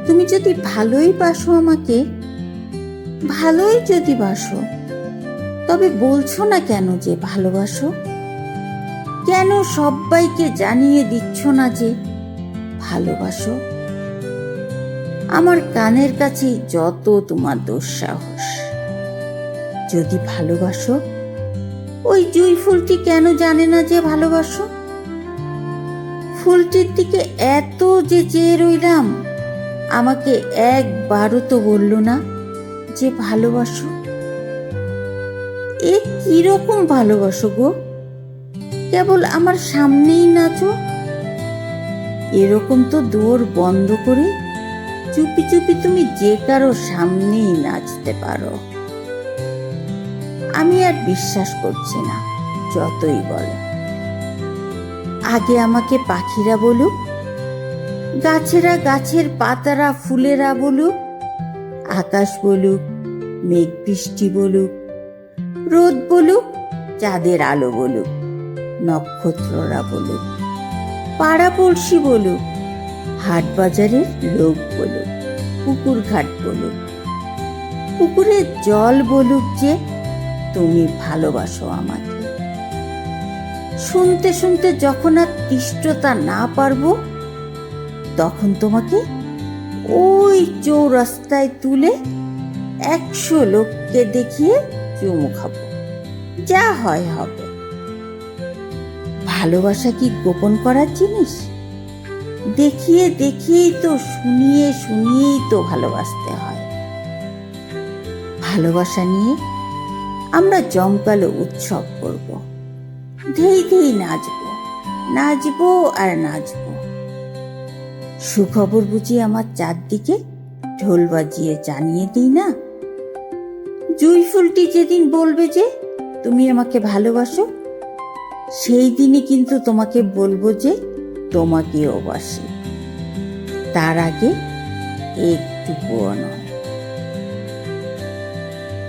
তুমি যদি ভালোই বাসো আমাকে, ভালোই যদি বাসো, তবে বলছো না কেন যে ভালোবাসো? কেন সবাইকে জানিয়ে দিচ্ছ না যে ভালোবাসো? আমার কানের কাছে যত তোমার দুঃসাহস। যদি ভালোবাসো, ওই জুঁই ফুলটি কেন জানে না যে ভালোবাসো? ফুলটির দিকে এত যে চেয়ে রইলাম, আমাকে একবারও তো বলল না যে ভালোবাসো। এ কিরকম ভালোবাসো গো? কেবল আমার সামনেই নাচো। এরকম তো দোর বন্ধ করে চুপি চুপি তুমি যে কারো সামনেই নাচতে পারো। আমি আর বিশ্বাস করছি না, যতই বলো। আগে আমাকে পাখিরা বলুক, গাছেরা, গাছের পাতারা, ফুলেরা বলুক, আকাশ বলুক, মেঘ বৃষ্টি বলুক, রোদ বলুক, চাঁদের আলো বলুক, নক্ষত্ররা বলুক, পাড়া পড়শি বলুক, হাট বাজারের লোক বলুক, পুকুর ঘাট বলুক, পুকুরের জল বলুক যে তুমি ভালোবাসো আমাকে। শুনতে শুনতে যখন আর তিষ্ঠতা না পারবো, তখন তোমাকে ওই চৌরাস্তায় তুলে 100 লোককে দেখিয়ে চুমু খাবো। যা হয় হবে। ভালোবাসা কি গোপন করার জিনিস? দেখিয়ে দেখিয়েই তো, শুনিয়ে শুনিয়েই তো ভালোবাসতে হয়। ভালোবাসা নিয়ে আমরা জমকালো উৎসব করব, ধেই ধেই নাচবো, নাচবো আর নাচবো। সুখবর বুঝি আমার চারদিকে ঢোল বাজিয়ে জানিয়ে দিই না? জুঁই ফুলটি যেদিন বলবে যে তুমি আমাকে ভালোবাসো, সেই দিনই কিন্তু তোমাকে বলবো যে তোমাকেও বাসি। তার আগে একটুকুও নয়।